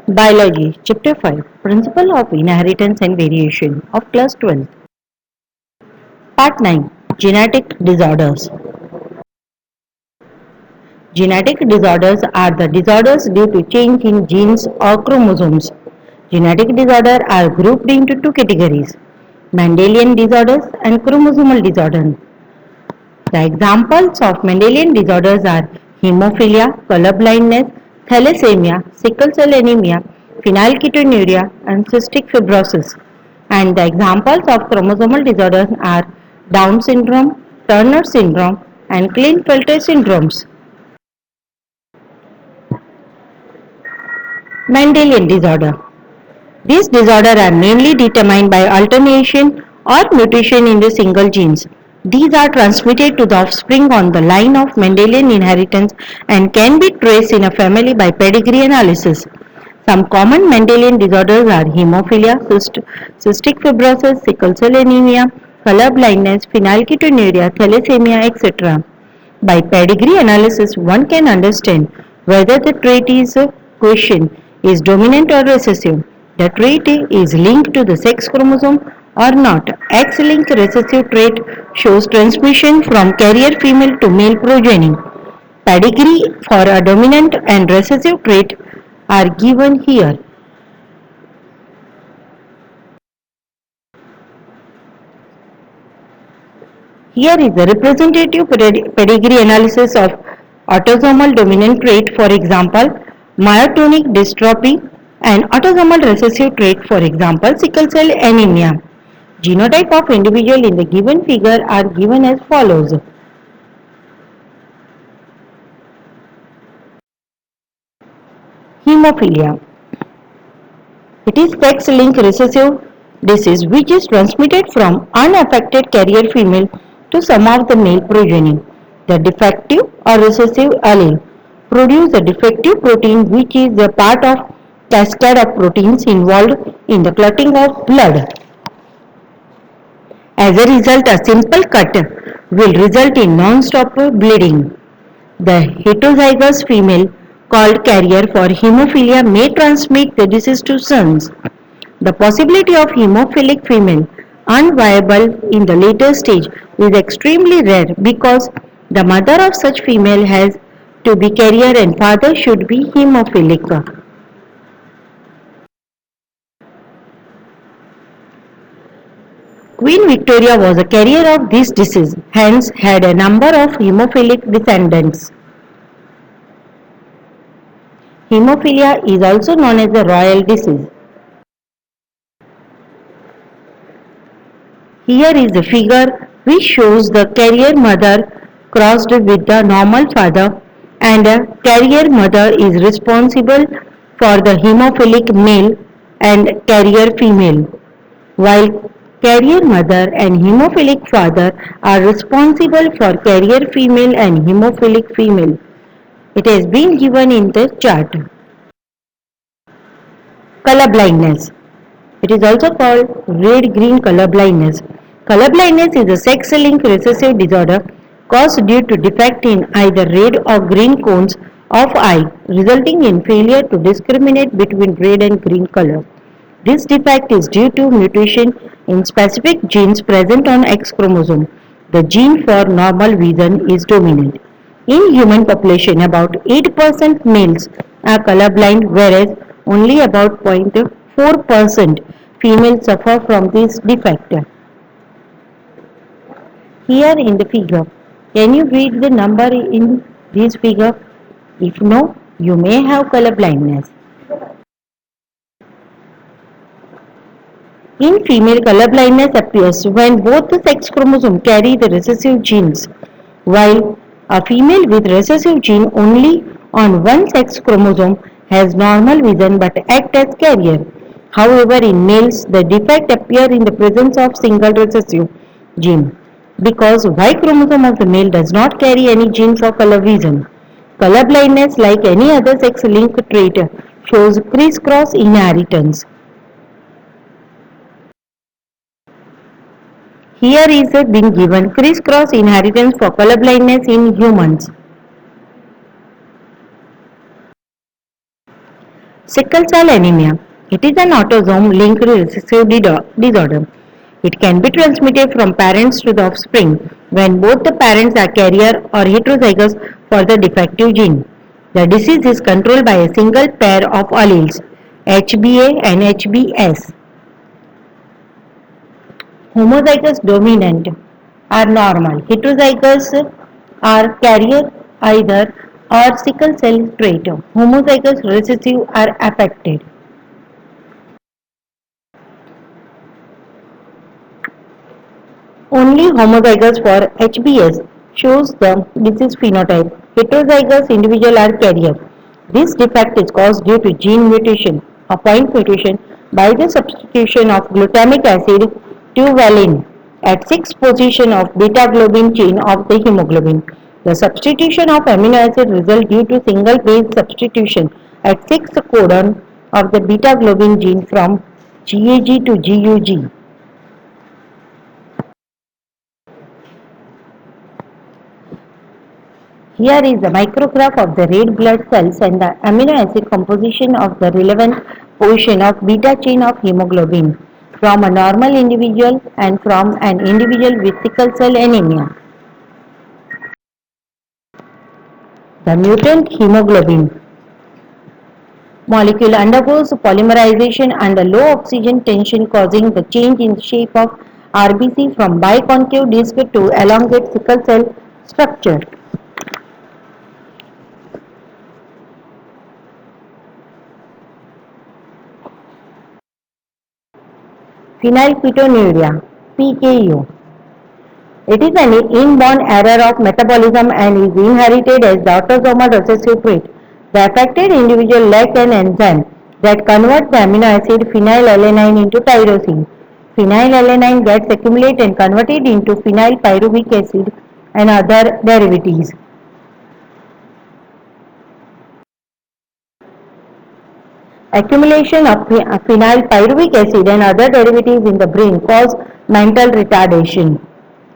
Biology, Chapter 5, Principle of Inheritance and Variation of Class 12. Part 9, Genetic Disorders. Genetic disorders are the disorders due to change in genes or chromosomes. Genetic disorders are grouped into two categories, Mendelian disorders and chromosomal disorders. The examples of Mendelian disorders are hemophilia, color blindness, thalassemia, sickle cell anemia, phenylketonuria, and cystic fibrosis. And the examples of chromosomal disorders are Down syndrome, Turner syndrome, and Klinefelter syndromes. Mendelian disorder. These disorders are mainly determined by alternation or mutation in the single genes. These are transmitted to the offspring on the line of Mendelian inheritance and can be traced in a family by pedigree analysis. Some common Mendelian disorders are hemophilia, cystic fibrosis, sickle cell anemia, color blindness, phenylketonuria, thalassemia, etc. By pedigree analysis, one can understand whether the trait is question is dominant or recessive. The trait is linked to the sex chromosome or not. X-linked recessive trait shows transmission from carrier female to male progeny. Pedigree for a dominant and recessive trait are given here. Here is a representative pedigree analysis of autosomal dominant trait, for example, myotonic dystrophy, and autosomal recessive trait, for example, sickle cell anemia. Genotype of individual in the given figure are given as follows. Hemophilia. It is sex-linked recessive disease which is transmitted from unaffected carrier female to some of the male progeny. The defective or recessive allele produce a defective protein which is a part of cascade of proteins involved in the clotting of blood. As a result, a simple cut will result in non-stop bleeding. The heterozygous female called carrier for hemophilia may transmit the disease to sons. The possibility of hemophilic female unviable in the later stage is extremely rare because the mother of such female has to be carrier and father should be hemophilic. Queen Victoria was a carrier of this disease, hence had a number of hemophilic descendants. Hemophilia is also known as the royal disease. Here is a figure which shows the carrier mother crossed with the normal father, and a carrier mother is responsible for the hemophilic male and carrier female, while carrier mother and hemophilic father are responsible for carrier female and hemophilic female. It has been given in the chart. Color blindness. It is also called red-green color blindness. Color blindness is a sex-linked recessive disorder caused due to defect in either red or green cones of eye, resulting in failure to discriminate between red and green color. This defect is due to mutation in specific genes present on X chromosome. The gene for normal vision is dominant. In human population, about 8% males are colorblind, whereas only about 0.4% females suffer from this defect. Here in the figure, can you read the number in this figure? If no, you may have color blindness. In female, color blindness appears when both the sex chromosomes carry the recessive genes, while a female with recessive gene only on one sex chromosome has normal vision but act as carrier. However, in males, the defect appears in the presence of single recessive gene because Y chromosome of the male does not carry any gene for color vision. Color blindness, like any other sex-linked trait, shows crisscross inheritance. Here is been given crisscross inheritance for color blindness in humans. Sickle cell anemia. It is an autosome linked recessive disorder. It can be transmitted from parents to the offspring when both the parents are carrier or heterozygous for the defective gene. The disease is controlled by a single pair of alleles, HBA and HBS. Homozygous dominant are normal, heterozygous are carrier either or sickle cell trait. Homozygous recessive are affected. Only homozygous for HBS shows the disease phenotype. Heterozygous individuals are carrier. This defect is caused due to gene mutation, a point mutation, by the substitution of glutamic acid to valine at 6th position of beta globin chain of the hemoglobin. The substitution of amino acid results due to single base substitution at 6th codon of the beta globin gene from GAG to GUG. Here is a micrograph of the red blood cells and the amino acid composition of the relevant portion of beta chain of hemoglobin from a normal individual and from an individual with sickle cell anemia. The mutant hemoglobin molecule undergoes polymerization under low oxygen tension, causing the change in the shape of RBC from biconcave disc to elongate sickle cell structure. Phenylketonuria (PKU). It is an inborn error of metabolism and is inherited as the autosomal recessive trait. The affected individual lack an enzyme that converts the amino acid phenylalanine into tyrosine. Phenylalanine gets accumulated and converted into phenylpyruvic acid and other derivatives. Accumulation of phenylpyruvic acid and other derivatives in the brain cause mental retardation.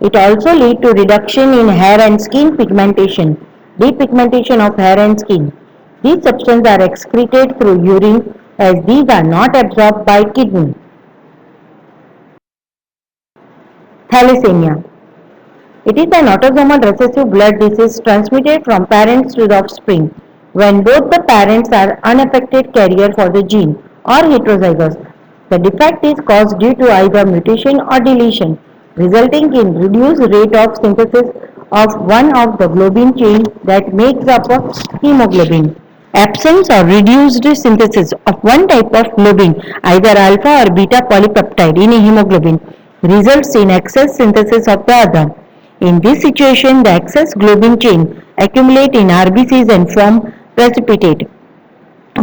It also leads to reduction in hair and skin pigmentation, depigmentation of hair and skin. These substances are excreted through urine as these are not absorbed by kidney. Thalassemia. It is an autosomal recessive blood disease transmitted from parents to the offspring when both the parents are unaffected carrier for the gene or heterozygous. The defect is caused due to either mutation or deletion, resulting in reduced rate of synthesis of one of the globin chain that makes up a hemoglobin. Absence or reduced synthesis of one type of globin, either alpha or beta polypeptide in a hemoglobin, results in excess synthesis of the other. In this situation, the excess globin chain accumulate in RBCs and form precipitate,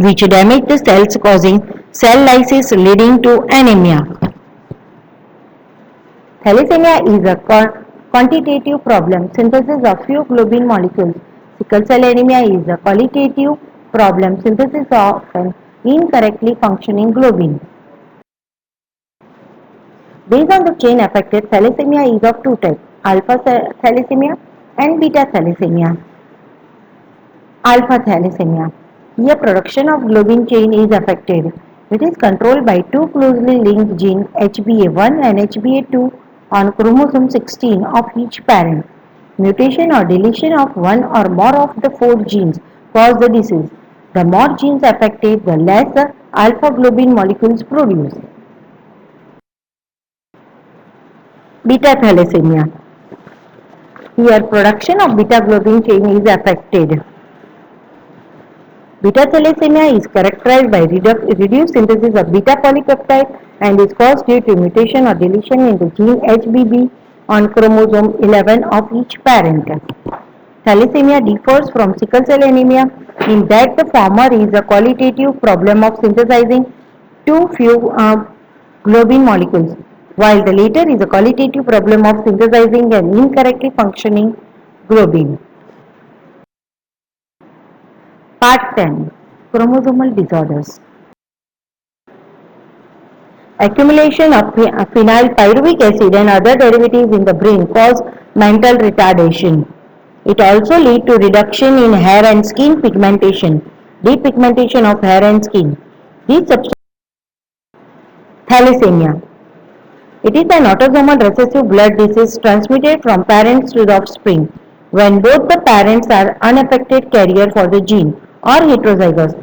which damage the cells causing cell lysis leading to anemia. Thalassemia is a quantitative problem, synthesis of few globin molecules. Sickle cell anemia is a qualitative problem, synthesis of an incorrectly functioning globin. Based on the chain affected, thalassemia is of two types, alpha thalassemia and beta thalassemia. Alpha thalassemia. Here production of globin chain is affected. It is controlled by two closely linked genes HBA1 and HBA2 on chromosome 16 of each parent. Mutation or deletion of one or more of the four genes cause the disease. The more genes affected, the less alpha globin molecules produced. Beta thalassemia. Here production of beta globin chain is affected. Beta thalassemia is characterized by reduced synthesis of beta polypeptide and is caused due to mutation or deletion in the gene HBB on chromosome 11 of each parent. Thalassemia differs from sickle cell anemia in that the former is a qualitative problem of synthesizing too few globin molecules, while the latter is a qualitative problem of synthesizing an incorrectly functioning globin. Part 10. Chromosomal disorders. Accumulation of phenylpyruvic acid and other derivatives in the brain cause mental retardation. It also leads to reduction in hair and skin pigmentation, depigmentation of hair and skin. These substances thalassemia. It is an autosomal recessive blood disease transmitted from parents to the offspring. When both the parents are unaffected carrier for the gene or heterozygous,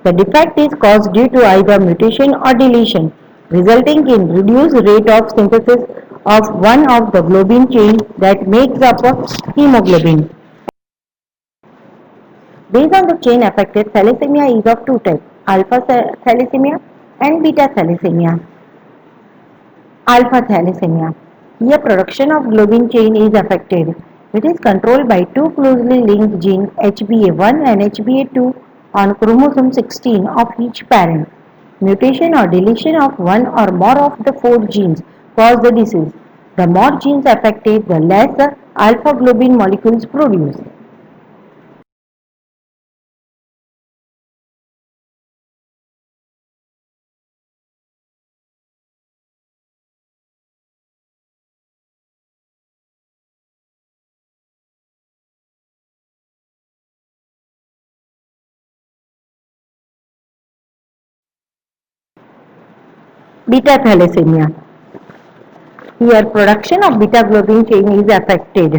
the defect is caused due to either mutation or deletion, resulting in reduced rate of synthesis of one of the globin chain that makes up a hemoglobin. Based on the chain affected, thalassemia is of two types, alpha thalassemia and beta thalassemia. Alpha thalassemia. Here production of globin chain is affected. It is controlled by two closely linked genes HBA1 and HBA2 on chromosome 16 of each parent. Mutation or deletion of one or more of the four genes cause the disease. The more genes affected, the less alpha globin molecules produced. Beta thalassemia. Here production of beta globin chain is affected.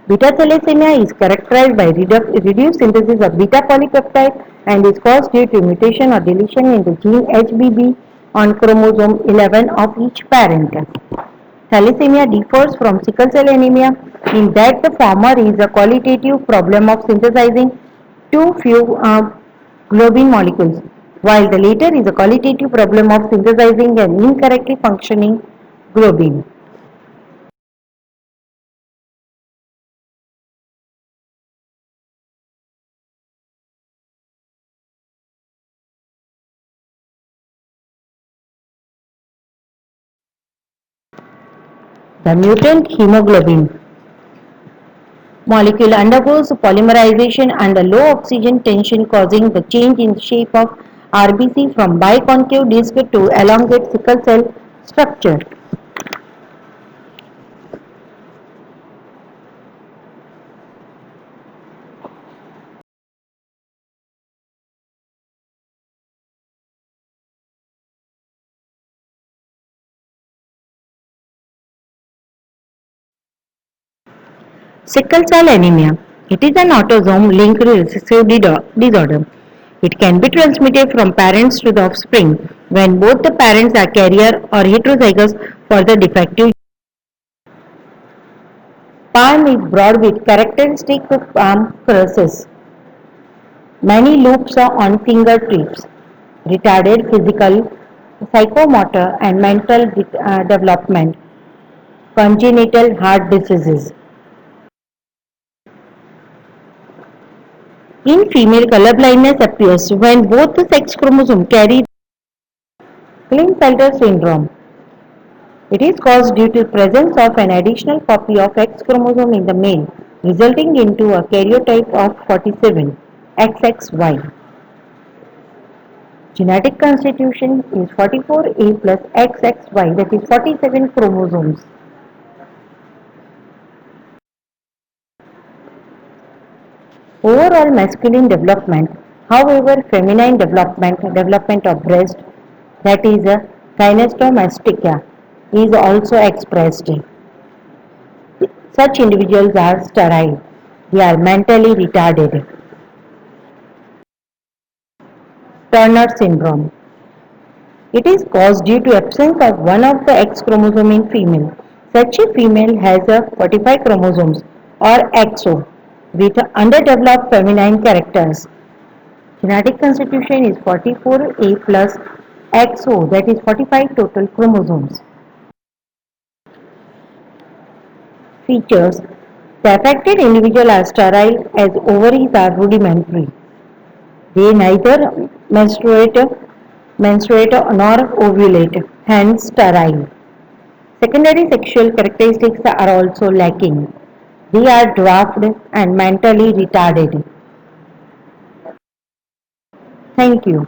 Beta thalassemia is characterized by reduced synthesis of beta polypeptide and is caused due to mutation or deletion in the gene HBB on chromosome 11 of each parent. Thalassemia differs from sickle cell anemia in that the former is a qualitative problem of synthesizing too few globin molecules, while the latter is a qualitative problem of synthesizing an incorrectly functioning globin. The mutant hemoglobin molecule undergoes polymerization under low oxygen tension, causing the change in the shape of RBC from biconcave disc to elongate sickle cell structure. Sickle cell anemia. It is an autosome linked recessive disorder. It can be transmitted from parents to the offspring when both the parents are carrier or heterozygous for the defective. Palm is broad with characteristic palm crosses. Many loops are on fingertips. Retarded physical, psychomotor and mental development. Congenital heart diseases. In female, color blindness appears when both the sex chromosomes carry Klinefelter syndrome. It is caused due to presence of an additional copy of X chromosome in the male, resulting into a karyotype of 47 XXY. Genetic constitution is 44A plus XXY, that is 47 chromosomes. Overall masculine development, however, feminine development of breast, that is a gynecomastia, is also expressed. Such individuals are sterile. They are mentally retarded. Turner syndrome. It is caused due to absence of one of the X chromosome in female. Such a female has a 45 chromosomes or XO with underdeveloped feminine characters. Genetic constitution is 44A plus XO, that is 45 total chromosomes. Features. The affected individual are sterile as ovaries are rudimentary. They neither menstruate nor ovulate, hence sterile. Secondary sexual characteristics are also lacking. They are dwarfed and mentally retarded. Thank you.